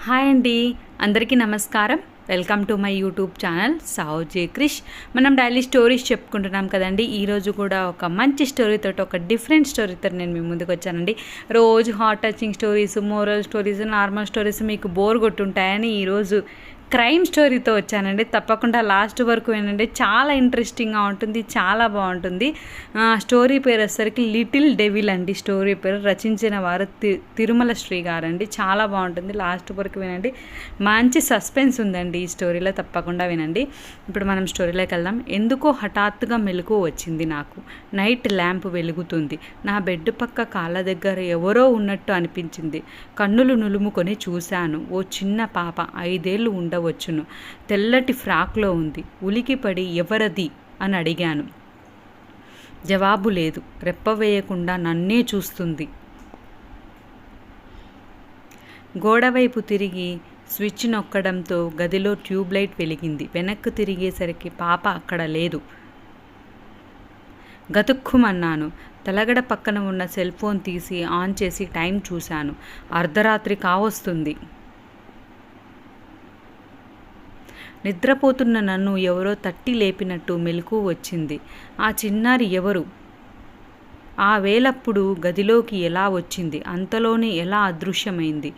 Hi అండి, అందరికీ నమస్కారం. Welcome to my YouTube channel Sahoji Krish. మనం డైలీ స్టోరీస్ చెప్పుకుంటున్నాం కదండి. ఈరోజు కూడా ఒక మంచి స్టోరీతో, ఒక డిఫరెంట్ స్టోరీతో నేను మీ ముందుకు వచ్చానండి. రోజు heart touching stories, moral stories, normal stories మీకు బోర్ కొట్టుంటాయని ఈరోజు క్రైమ్ స్టోరీతో వచ్చానండి. తప్పకుండా లాస్ట్ వరకు వినండి, చాలా ఇంట్రెస్టింగ్గా ఉంటుంది, చాలా బాగుంటుంది. స్టోరీ పేరు వచ్చేసరికి లిటిల్ డెవిల్ అండి. స్టోరీ పేరు రచించిన వారు తిరుమల శ్రీ గారండి. చాలా బాగుంటుంది, లాస్ట్ వరకు వినండి. మంచి సస్పెన్స్ ఉందండి ఈ స్టోరీలో, తప్పకుండా వినండి. ఇప్పుడు మనం స్టోరీలోకి వెళ్దాం. ఎందుకో హఠాత్తుగా మెలకువ వచ్చింది నాకు. నైట్ ల్యాంప్ వెలుగుతుంది. నా బెడ్ పక్క కాళ్ళ దగ్గర ఎవరో ఉన్నట్టు అనిపించింది. కన్నులు నులుముకొని చూశాను. ఓ చిన్న పాప, 5 ఏళ్ళు ఉండవచ్చును, తెల్లటి ఫ్రాక్లో ఉంది. ఉలికిపడి ఎవరది అని అడిగాను. జవాబు లేదు. రెప్ప వేయకుండా నన్నే చూస్తుంది. గోడవైపు తిరిగి స్విచ్ నొక్కడంతో గదిలో ట్యూబ్లైట్ వెలిగింది. వెనక్కు తిరిగేసరికి పాప అక్కడ లేదు. గతుక్కుమన్నాను. తలగడ పక్కన ఉన్న సెల్ ఫోన్ తీసి ఆన్ చేసి టైం చూశాను. అర్ధరాత్రి కావస్తుంది. నిద్రపోతున్న నన్ను ఎవరో తట్టి లేపినట్టు మెలకువ వచ్చింది. ఆ చిన్నారి ఎవరు? ఆ వేళప్పుడు గదిలోకి ఎలా వచ్చింది? అంతలోనే ఎలా అదృశ్యమైంది?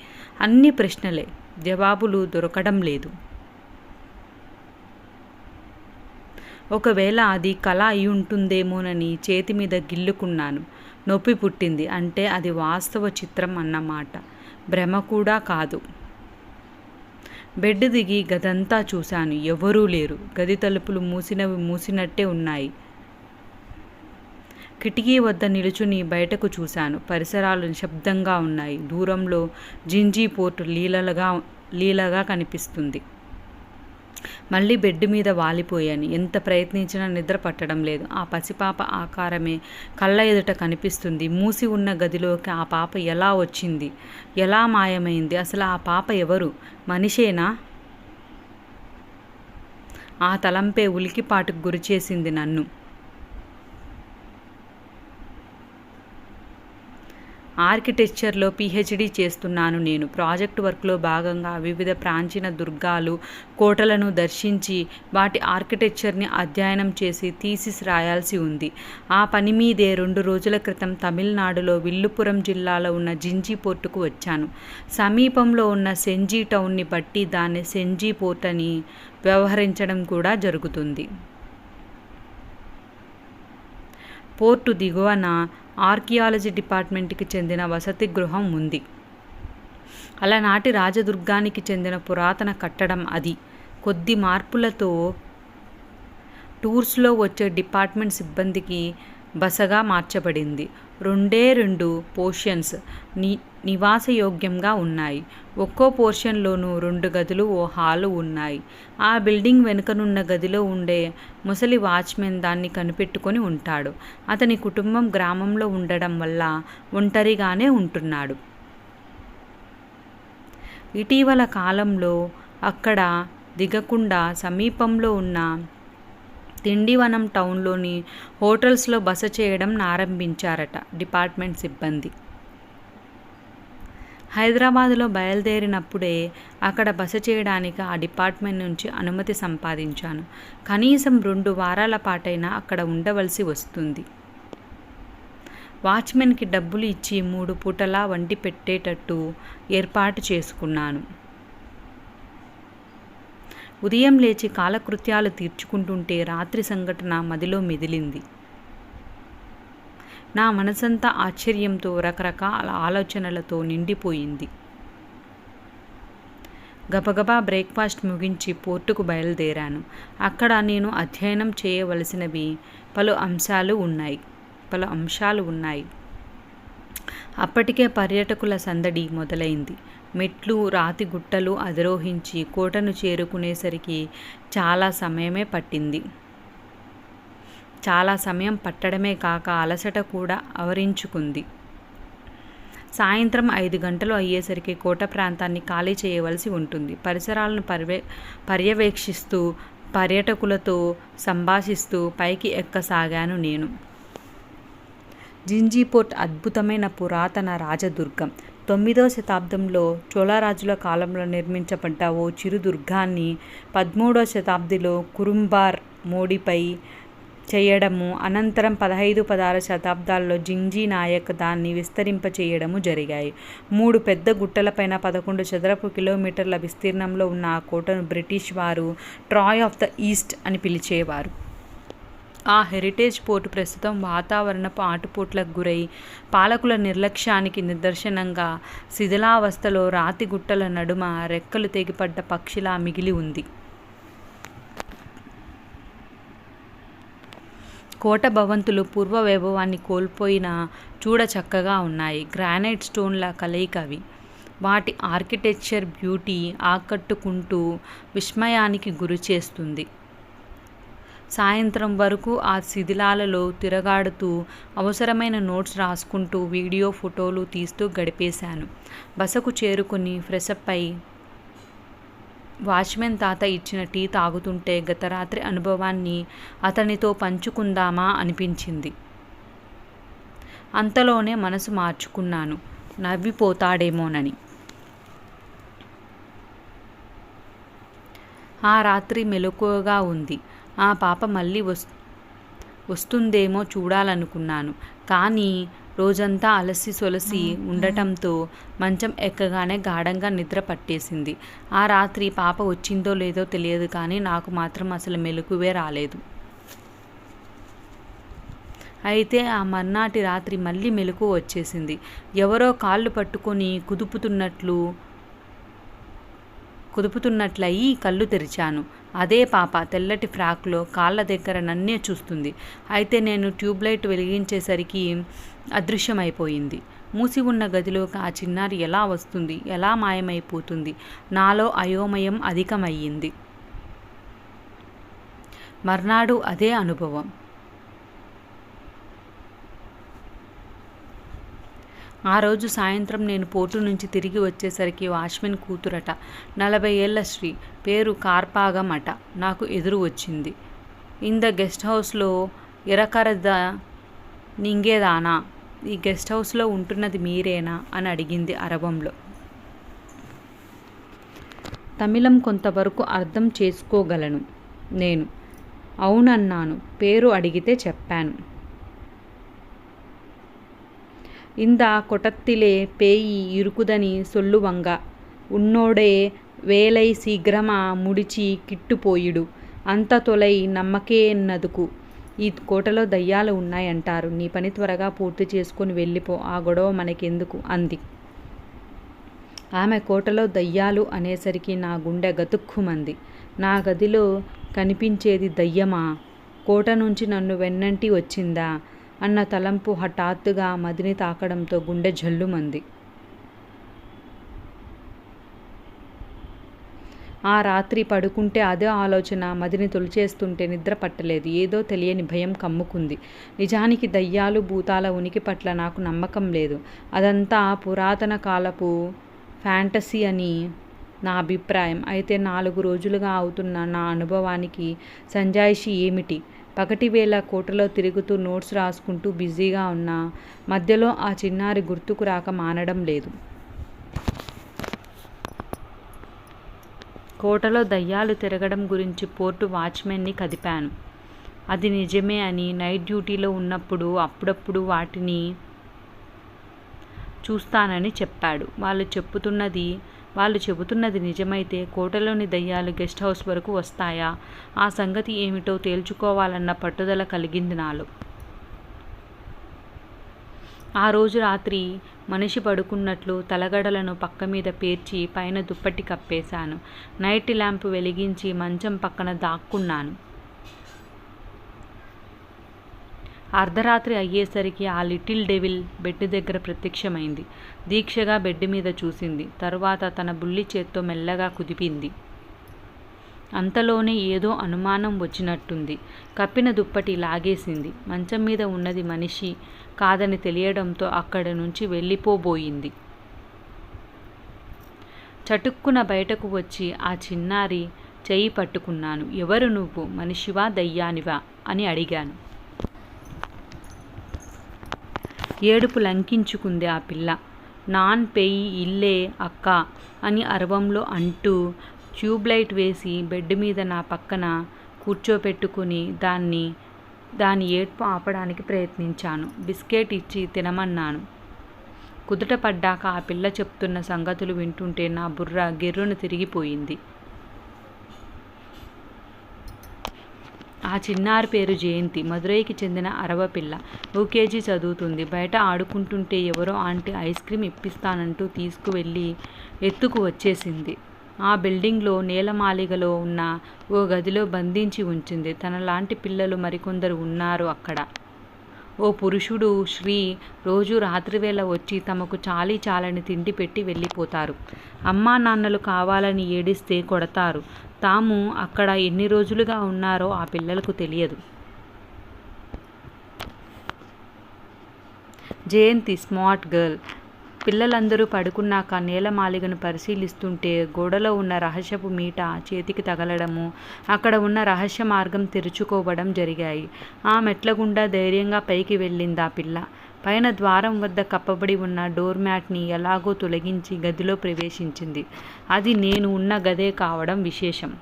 అన్ని ప్రశ్నలే, జవాబులు దొరకడం లేదు. ఒకవేళ అది కళ అయి ఉంటుందేమోనని చేతి మీద గిల్లుకున్నాను. నొప్పి పుట్టింది. అంటే అది వాస్తవ చిత్రం అన్నమాట, భ్రమ కూడా కాదు. బెడ్ దిగి గదంతా చూశాను. ఎవరూ లేరు. గది తలుపులు మూసినవి మూసినట్టే ఉన్నాయి. కిటికీ వద్ద నిలుచుని బయటకు చూశాను. పరిసరాలు నిశ్శబ్దంగా ఉన్నాయి. దూరంలో జింజీ పోర్టు లీలగా కనిపిస్తుంది. మళ్ళీ బెడ్ మీద వాలిపోయాను. ఎంత ప్రయత్నించినా నిద్ర పట్టడం లేదు. ఆ పసిపాప ఆకారమే కళ్ళ ఎదుట కనిపిస్తుంది. మూసి ఉన్న గదిలోకి ఆ పాప ఎలా వచ్చింది? ఎలా మాయమైంది? అసలు ఆ పాప ఎవరు? మనిషేనా? ఆ తలంపే ఉలికిపాటుకు గురిచేసింది నన్ను. ఆర్కిటెక్చర్లో PhD చేస్తున్నాను నేను. ప్రాజెక్ట్ వర్క్లో భాగంగా వివిధ ప్రాచీన దుర్గాలు, కోటలను దర్శించి వాటి ఆర్కిటెక్చర్ని అధ్యయనం చేసి థీసిస్ రాయాల్సి ఉంది. ఆ పని మీదే 2 రోజుల క్రితం తమిళనాడులో విల్లుపురం జిల్లాలో ఉన్న జింజీ పోర్టుకు వచ్చాను. సమీపంలో ఉన్న సెంజీ టౌన్ని బట్టి దాన్ని సెంజీ పోర్ట్ అని వ్యవహరించడం కూడా జరుగుతుంది. పోర్టు దిగువన ఆర్కియాలజీ డిపార్ట్మెంట్కి చెందిన వసతి గృహం ఉంది. అలనాటి రాజదుర్గానికి చెందిన పురాతన కట్టడం అది. కొద్ది మార్పులతో టూర్స్లో వచ్చే డిపార్ట్మెంట్ సిబ్బందికి బసగా మార్చబడింది. 2 పోర్షన్స్ నివాసయోగ్యంగా ఉన్నాయి. ఒక్కో పోర్షన్లోనూ 2 గదులు, ఓ హాలు ఉన్నాయి. ఆ బిల్డింగ్ వెనుకనున్న గదిలో ఉండే ముసలి వాచ్మెన్ దాన్ని కనిపెట్టుకొని ఉంటాడు. అతని కుటుంబం గ్రామంలో ఉండడం వల్ల ఒంటరిగానే ఉంటున్నాడు. ఇటీవల కాలంలో అక్కడ దిగకుండా సమీపంలో ఉన్న తిండివనం టౌన్లోని హోటల్స్లో బస చేయడం ఆరంభించారట డిపార్ట్మెంట్ సిబ్బంది. హైదరాబాదులో బయలుదేరినప్పుడే అక్కడ బస చేయడానికి ఆ డిపార్ట్మెంట్ నుంచి అనుమతి సంపాదించాను. కనీసం 2 వారాల పాటైనా అక్కడ ఉండవలసి వస్తుంది. వాచ్మెన్కి డబ్బులు ఇచ్చి 3 పూటలా వండి పెట్టేటట్టు ఏర్పాటు చేసుకున్నాను. ఉదయం లేచి కాలకృత్యాలు తీర్చుకుంటుంటే రాత్రి సంఘటన మదిలో మెదిలింది. నా మనసంతా ఆశ్చర్యంతో, రకరకాల ఆలోచనలతో నిండిపోయింది. గబగబా బ్రేక్ఫాస్ట్ ముగించి పోర్టుకు బయలుదేరాను. అక్కడ నేను అధ్యయనం చేయవలసినవి పలు అంశాలు ఉన్నాయి. అప్పటికే పర్యాటకుల సందడి మొదలైంది. మెట్లు, రాతి గుట్టలు అధిరోహించి కోటను చేరుకునేసరికి చాలా సమయమే పట్టింది. చాలా సమయం పట్టడమే కాక అలసట కూడా ఆవరించుకుంది. సాయంత్రం 5 గంటలు అయ్యేసరికి కోట ప్రాంతాన్ని ఖాళీ చేయవలసి ఉంటుంది. పరిసరాలను పర్యవేక్షిస్తూ, పర్యాటకులతో సంభాషిస్తూ పైకి ఎక్కసాగాను నేను. జింజీ పోర్ట్ అద్భుతమైన పురాతన రాజదుర్గం. 9వ శతాబ్దంలో చోళరాజుల కాలంలో నిర్మించబడ్డ ఓ చిరు దుర్గాన్ని 13వ శతాబ్దిలో కురుంబార్ మోడిపై చేయడము, అనంతరం 15, 16 శతాబ్దాల్లో జింజీ నాయక్ దాన్ని విస్తరింపచేయడము జరిగాయి. 3 పెద్ద గుట్టలపైన 11 చదరపు కిలోమీటర్ల విస్తీర్ణంలో ఉన్న ఆ కోటను బ్రిటిష్ వారు ట్రాయ్ ఆఫ్ ద ఈస్ట్ అని పిలిచేవారు. ఆ హెరిటేజ్ పోర్టు ప్రస్తుతం వాతావరణపు ఆటుపోట్లకు గురై పాలకుల నిర్లక్ష్యానికి నిదర్శనంగా శిథిలావస్థలో రాతి గుట్టల నడుమ రెక్కలు తెగిపడ్డ పక్షిలా మిగిలి ఉంది. కోట భవంతులు పూర్వ వైభవాన్ని కోల్పోయినా చూడ చక్కగా ఉన్నాయి. గ్రానైట్ స్టోన్ల కలయిక అవి. వాటి ఆర్కిటెక్చర్ బ్యూటీ ఆకట్టుకుంటూ విస్మయానికి గురి చేస్తుంది. సాయంత్రం వరకు ఆ శిథిలాలలో తిరగాడుతూ అవసరమైన నోట్స్ రాసుకుంటూ వీడియో ఫోటోలు తీస్తూ గడిపేశాను. బసకు చేరుకుని ఫ్రెషప్ అయి వాచ్మెన్ తాత ఇచ్చిన టీ తాగుతుంటే గత రాత్రి అనుభవాన్ని అతనితో పంచుకుందామా అనిపించింది. అంతలోనే మనసు మార్చుకున్నాను, నవ్విపోతాడేమోనని. ఆ రాత్రి మెలకువగా ఉంది. ఆ పాప మళ్ళీ వస్తుందేమో చూడాలనుకున్నాను. కానీ రోజంతా అలసి సొలసి ఉండటంతో మంచం ఎక్కగానే గాఢంగా నిద్ర పట్టేసింది. ఆ రాత్రి పాప వచ్చిందో లేదో తెలియదు, కానీ నాకు మాత్రం అసలు మెలకువే రాలేదు. అయితే ఆ మర్నాటి రాత్రి మళ్ళీ మెలకువ వచ్చేసింది. ఎవరో కాళ్ళు పట్టుకొని కుదుపుతున్నట్లయి కళ్ళు తెరిచాను. అదే పాప తెల్లటి ఫ్రాక్లో కాళ్ళ దగ్గర నన్నే చూస్తుంది. అయితే నేను ట్యూబ్లైట్ వెలిగించేసరికి అదృశ్యమైపోయింది. మూసి ఉన్న గదిలోకి ఆ చిన్నారి ఎలా వస్తుంది, ఎలా మాయమైపోతుంది? నాలో అయోమయం అధికమయ్యింది. మర్నాడు అదే అనుభవం. ఆ రోజు సాయంత్రం నేను పోర్టు నుంచి తిరిగి వచ్చేసరికి వాచ్మెన్ కూతురట, 40 ఏళ్ల స్త్రీ, పేరు కార్పాగం అట, నాకు ఎదురు వచ్చింది. ఇంద గెస్ట్ హౌస్లో ఇరకరద నింగేదానా? ఈ గెస్ట్ హౌస్లో ఉంటున్నది మీరేనా అని అడిగింది అరబంలో. తమిళం కొంతవరకు అర్థం చేసుకోగలను నేను. అవునన్నాను. పేరు అడిగితే చెప్పాను. ఇంద కొటత్తిలే పేయి ఇరుకుదని సొల్లువంగ ఉన్నోడే వేలై శీఘ్రమా ముడిచి కిట్టుపోయిడు అంత తొలై నమ్మకేన్నదుకు. ఈ కోటలో దయ్యాలు ఉన్నాయంటారు. నీ పని త్వరగా పూర్తి చేసుకుని వెళ్ళిపో, ఆ గొడవ మనకెందుకు అంది. ఆమె కోటలో దయ్యాలు అనేసరికి నా గుండె గతుక్కుమంది. నా గదిలో కనిపించేది దయ్యమా? కోట నుంచి నన్ను వెన్నంటి వచ్చిందా అన్న తలంపు హఠాత్తుగా మదిని తాకడంతో గుండె జల్లుమంది. ఆ రాత్రి పడుకుంటే అదే ఆలోచన మదిని తొలిచేస్తుంటే నిద్ర పట్టలేదు. ఏదో తెలియని భయం కమ్ముకుంది. నిజానికి దయ్యాలు భూతాల ఉనికి పట్ల నాకు నమ్మకం లేదు. అదంతా పురాతన కాలపు ఫ్యాంటసీ అని నా అభిప్రాయం. అయితే 4 రోజులుగా అవుతున్న నా అనుభవానికి సంజాయిషి ఏమిటి? పగటివేళ కోటలో తిరుగుతూ నోట్స్ రాసుకుంటూ బిజీగా ఉన్నా మధ్యలో ఆ చిన్నారి గుర్తుకు రాక మానడం లేదు. కోటలో దయ్యాలు తిరగడం గురించి పోర్టు వాచ్మెన్ని కదిపాను. అది నిజమే అని, నైట్ డ్యూటీలో ఉన్నప్పుడు అప్పుడప్పుడు వాటిని చూస్తానని చెప్పాడు. వాళ్ళు చెబుతున్నది నిజమైతే కోటలోని దయ్యాలు గెస్ట్ హౌస్ వరకు వస్తాయా? ఆ సంగతి ఏమిటో తేల్చుకోవాలన్న పట్టుదల కలిగింది నాలో. ఆ రోజు రాత్రి మనిషి పడుకున్నట్లు తలగడలను పక్క మీద పేర్చి పైన దుప్పటి కప్పేశాను. నైట్ ల్యాంప్ వెలిగించి మంచం పక్కన దాక్కున్నాను. అర్ధరాత్రి అయ్యేసరికి ఆ లిటిల్ డెవిల్ బెడ్ దగ్గర ప్రత్యక్షమైంది. దీక్షగా బెడ్ మీద చూసింది. తరువాత తన బుల్లి చేత్తో మెల్లగా కుదిపింది. అంతలోనే ఏదో అనుమానం వచ్చినట్టుంది. కప్పిన దుప్పటి లాగేసింది. మంచం మీద ఉన్నది మనిషి కాదని తెలియడంతో అక్కడి నుంచి వెళ్ళిపోబోయింది. చటుక్కున బయటకు వచ్చి ఆ చిన్నారి చెయ్యి పట్టుకున్నాను. ఎవరు నువ్వు? మనిషివా దయ్యానివా అని అడిగాను. ఏడుపు లంకించుకుంది ఆ పిల్ల. నాన్ పెయి ఇల్లే అక్క అని అరవంలో అంటూ ట్యూబ్లైట్ వేసి బెడ్ మీద నా పక్కన కూర్చోపెట్టుకుని దాని ఏడ్పు ఆపడానికి ప్రయత్నించాను. బిస్కెట్ ఇచ్చి తినమన్నాను. కుదుట పడ్డాక ఆ పిల్ల చెప్తున్న సంగతులు వింటుంటే నా బుర్ర గిర్రున తిరిగిపోయింది. ఆ చిన్నారి పేరు జయంతి. మదురైకి చెందిన అరవపిల్ల. యూకేజీ చదువుతుంది. బయట ఆడుకుంటుంటే ఎవరో ఆంటీ ఐస్ క్రీమ్ ఇప్పిస్తానంటూ తీసుకువెళ్ళి ఎత్తుకు వచ్చేసింది. ఆ బిల్డింగ్లో నేలమాళిగలో ఉన్న ఓ గదిలో బంధించి ఉంచింది. తనలాంటి పిల్లలు మరికొందరు ఉన్నారు అక్కడ. ఓ పురుషుడు శ్రీ రోజు రాత్రివేళ వచ్చి తమకు చాలీ చాలని తిండి పెట్టి వెళ్ళిపోతారు. అమ్మా నాన్నలు కావాలని ఏడిస్తే కొడతారు. తాము అక్కడ ఎన్ని రోజులుగా ఉన్నారో ఆ పిల్లలకు తెలియదు. జయంతి స్మార్ట్ గర్ల్. పిల్లలందరూ పడుకున్నాక నేలమాళిగను పరిశీలిస్తుంటే గోడలో ఉన్న రహస్యపు మీట చేతికి తగలడము, అక్కడ ఉన్న రహస్య మార్గం తెరుచుకోవడం జరిగాయి. ఆ మెట్ల గుండా ధైర్యంగా పైకి వెళ్ళిందా పిల్ల. పైన ద్వారం వద్ద కప్పబడి ఉన్న డోర్ మ్యాట్ని ఎలాగో తొలగించి గదిలో ప్రవేశించింది. అది నేను ఉన్న గదే కావడం విశేషం.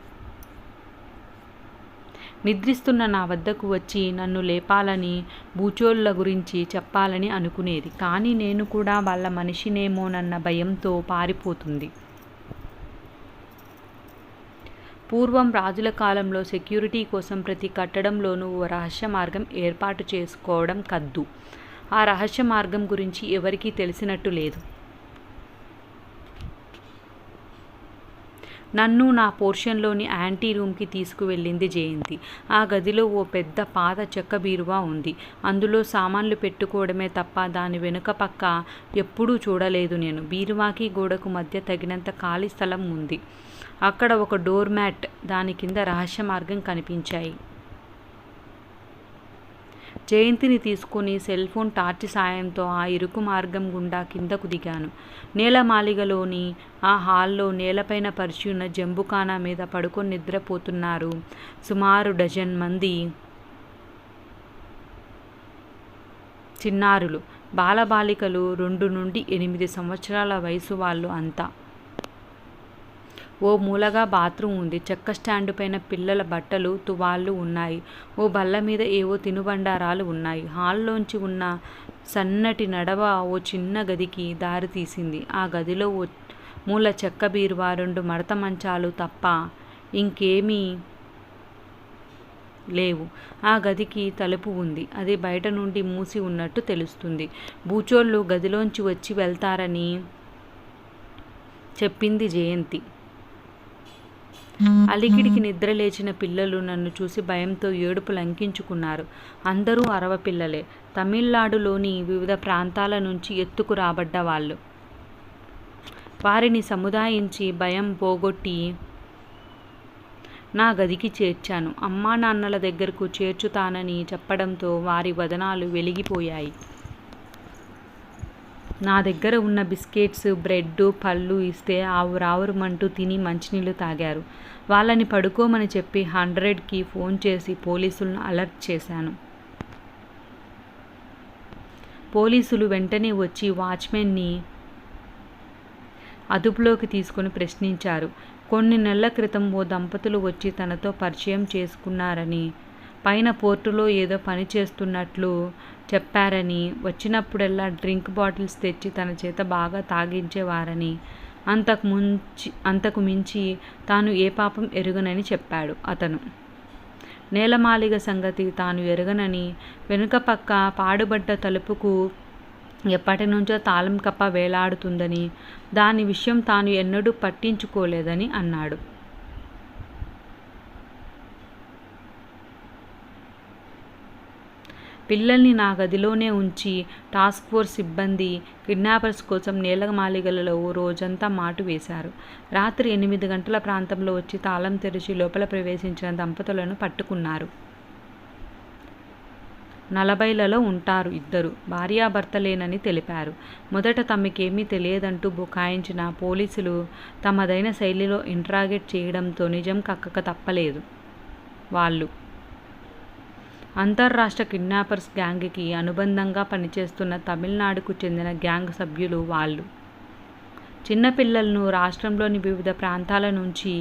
నిద్రిస్తున్న నా వద్దకు వచ్చి నన్ను లేపాలని, బూచోళ్ళ గురించి చెప్పాలని అనుకునేది. కానీ నేను కూడా వాళ్ళ మనిషినేమోనన్న భయంతో పారిపోతుంది. పూర్వం రాజుల కాలంలో సెక్యూరిటీ కోసం ప్రతి కట్టడంలోనూ ఓ రహస్య మార్గం ఏర్పాటు చేసుకోవడం కద్దు. ఆ రహస్య మార్గం గురించి ఎవరికీ తెలిసినట్టు లేదు. నన్ను నా పోర్షన్లోని యాంటీ రూమ్కి తీసుకువెళ్ళింది జయంతి. ఆ గదిలో ఓ పెద్ద పాత చెక్క బీరువా ఉంది. అందులో సామాన్లు పెట్టుకోవడమే తప్ప దాని వెనుక పక్క ఎప్పుడూ చూడలేదు నేను. బీరువాకి గోడకు మధ్య తగినంత ఖాళీ స్థలం ఉంది. అక్కడ ఒక డోర్ మ్యాట్, దాని కింద రహస్య మార్గం కనిపించాయి. జయంతిని తీసుకుని సెల్ ఫోన్ టార్చ్ సాయంతో ఆ ఇరుకు మార్గం గుండా కిందకు దిగాను. నేలమాళిగలోని ఆ హాల్లో నేలపైన పరిచి ఉన్న జంబుకానా మీద పడుకొని నిద్రపోతున్నారు సుమారు డజన్ మంది చిన్నారులు. బాలబాలికలు 2 నుండి 8 సంవత్సరాల వయసు వాళ్ళు అంతా. ఓ మూలగా బాత్రూమ్ ఉంది. చెక్క స్టాండు పైన పిల్లల బట్టలు, తువాళ్ళు ఉన్నాయి. ఓ బల్ల మీద ఏవో తినుబండారాలు ఉన్నాయి. హాల్లోంచి ఉన్న సన్నటి నడవ ఓ చిన్న గదికి దారి తీసింది. ఆ గదిలో ఓ మూల చెక్క బీరువా, 2 మడత మంచాలు తప్ప ఇంకేమీ లేవు. ఆ గదికి తలుపు ఉంది. అది బయట నుండి మూసి ఉన్నట్టు తెలుస్తుంది. బూచోళ్ళు గదిలోంచి వచ్చి వెళ్తారని చెప్పింది జయంతి. అలికిడికి నిద్ర లేచిన పిల్లలు నన్ను చూసి భయంతో ఏడుపు లంకించుకున్నారు. అందరూ అరవపిల్లలే. తమిళనాడులోని వివిధ ప్రాంతాల నుంచి ఎత్తుకు రాబడ్డ వాళ్ళు. వారిని సముదాయించి భయం పోగొట్టి నా గదికి చేర్చాను. అమ్మా నాన్నల దగ్గరకు చేర్చుతానని చెప్పడంతో వారి వదనాలు వెలిగిపోయాయి. నా దగ్గర ఉన్న బిస్కెట్స్, బ్రెడ్, పళ్ళు ఇస్తే ఆవురావురమంటూ తిని మంచినీళ్ళు తాగారు. వాళ్ళని పడుకోమని చెప్పి 100కి ఫోన్ చేసి పోలీసులను అలర్ట్ చేశాను. పోలీసులు వెంటనే వచ్చి వాచ్మెన్ని అదుపులోకి తీసుకుని ప్రశ్నించారు. కొన్ని నెలల క్రితం ఓ దంపతులు వచ్చి తనతో పరిచయం చేసుకున్నారని, పైన పోర్టులో ఏదో పని చేస్తున్నట్లు చెప్పారని, వచ్చినప్పుడల్లా డ్రింక్ బాటిల్స్ తెచ్చి తన చేత బాగా తాగించేవారని, అంతకు మించి తాను ఏ పాపం ఎరుగనని చెప్పాడు అతను. నేలమాళిగ సంగతి తాను ఎరగనని, వెనుక పక్క పాడుబడ్డ తలుపుకు ఎప్పటినుంచో తాళం కప్ప వేలాడుతుందని, దాని విషయం తాను ఎన్నడూ పట్టించుకోలేదని అన్నాడు. పిల్లల్ని నా గదిలోనే ఉంచి టాస్క్ ఫోర్స్ సిబ్బంది కిడ్నాపర్స్ కోసం నేలమాళిగలలో రోజంతా మాటు వేశారు. రాత్రి 8 గంటల ప్రాంతంలో వచ్చి తాళం తెరిచి లోపల ప్రవేశించిన దంపతులను పట్టుకున్నారు. 40లలో ఉంటారు. 2 భార్యాభర్తలేనని తెలిపారు. మొదట తమకేమీ తెలియదంటూ బుకాయించిన పోలీసులు తమదైన శైలిలో ఇంట్రాగేట్ చేయడంతో నిజం కక్కక తప్పలేదు. వాళ్ళు అంతర్రాష్ట్ర కిడ్నాపర్స్ గ్యాంగ్కి అనుబంధంగా పనిచేస్తున్న తమిళనాడుకు చెందిన గ్యాంగ్ సభ్యులు వాళ్ళు. చిన్నపిల్లలను రాష్ట్రంలోని వివిధ ప్రాంతాల నుంచి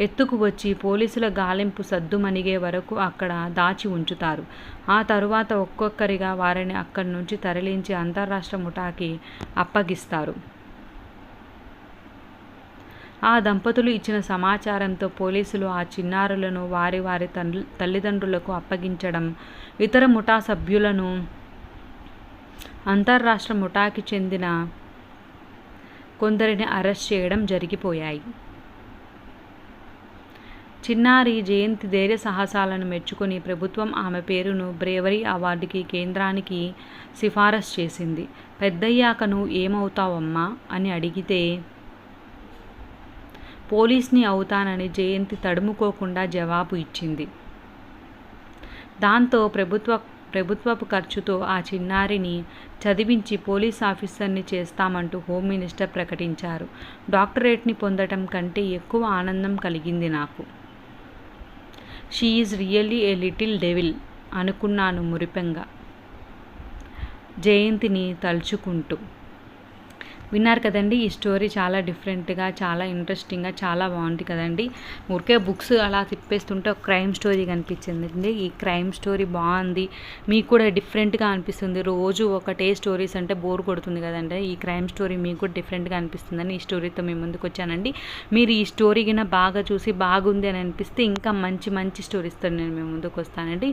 ఎత్తుకు వచ్చి పోలీసుల గాలింపు సద్దుమణిగే వరకు అక్కడ దాచి ఉంచుతారు. ఆ తరువాత ఒక్కొక్కరిగా వారిని అక్కడి నుంచి తరలించి అంతర్రాష్ట్ర ముఠాకి అప్పగిస్తారు. ఆ దంపతులు ఇచ్చిన సమాచారంతో పోలీసులు ఆ చిన్నారులను వారి వారి తల్లిదండ్రులకు అప్పగించడం, ఇతర ముఠా సభ్యులను అంతర్రాష్ట్ర ముఠాకి చెందిన కొందరిని అరెస్ట్ చేయడం జరిగిపోయాయి. చిన్నారి జయంతి ధైర్య సాహసాలను మెచ్చుకొని ప్రభుత్వం ఆమె పేరును బ్రేవరీ అవార్డుకి కేంద్రానికి సిఫారసు చేసింది. పెద్దయ్యాక నువ్వు ఏమవుతావమ్మా అని అడిగితే పోలీస్ని అవుతానని జయంతి తడుముకోకుండా జవాబు ఇచ్చింది. దాంతో ప్రభుత్వపు ఖర్చుతో ఆ చిన్నారిని చదివించి పోలీస్ ఆఫీసర్ని చేస్తామంటూ హోమ్ మినిస్టర్ ప్రకటించారు. డాక్టరేట్ని పొందటం కంటే ఎక్కువ ఆనందం కలిగింది నాకు. She is really a little devil అనుకున్నాను మురిపెంగా జయంతిని తలుచుకుంటూ. విన్నారు కదండి, ఈ స్టోరీ చాలా డిఫరెంట్గా, చాలా ఇంట్రెస్టింగ్గా, చాలా బాగుంది కదండి. ఊరికే బుక్స్ అలా తిప్పేస్తుంటే ఒక క్రైమ్ స్టోరీ కనిపించిందండి. ఈ క్రైమ్ స్టోరీ బాగుంది, మీకు కూడా డిఫరెంట్గా అనిపిస్తుంది. రోజు ఒకటే స్టోరీస్ అంటే బోర్ కొడుతుంది కదండి. ఈ క్రైమ్ స్టోరీ మీకు కూడా డిఫరెంట్గా అనిపిస్తుందని ఈ స్టోరీతో మీ ముందుకు వచ్చానండి. మీరు ఈ స్టోరీ కింద బాగా చూసి బాగుంది అని అనిపిస్తే ఇంకా మంచి మంచి స్టోరీస్తో నేను మీ ముందుకు వస్తానండి.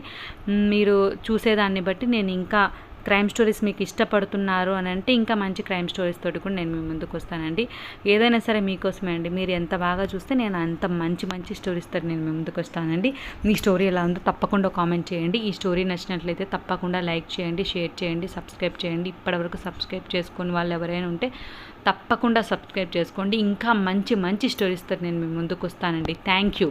మీరు చూసేదాన్ని బట్టి నేను ఇంకా క్రైమ్ స్టోరీస్ మీకు ఇష్టపడుతున్నారు అని అంటే ఇంకా మంచి క్రైమ్ స్టోరీస్ తోటి కూడా నేను మీ ముందుకు వస్తానండి. ఏదైనా సరే మీకోసమే అండి. మీరు ఎంత బాగా చూస్తే నేను అంత మంచి మంచి స్టోరీస్ తోటి నేను మీ ముందుకు వస్తానండి. మీ స్టోరీ ఎలా ఉందో తప్పకుండా కామెంట్ చేయండి. ఈ స్టోరీ నచ్చినట్లయితే తప్పకుండా లైక్ చేయండి, షేర్ చేయండి, సబ్స్క్రైబ్ చేయండి. ఇప్పటివరకు సబ్స్క్రైబ్ చేసుకుని వాళ్ళు ఎవరైనా ఉంటే తప్పకుండా సబ్స్క్రైబ్ చేసుకోండి. ఇంకా మంచి మంచి స్టోరీస్ తోటి నేను మీ ముందుకు వస్తానండి. Thank you.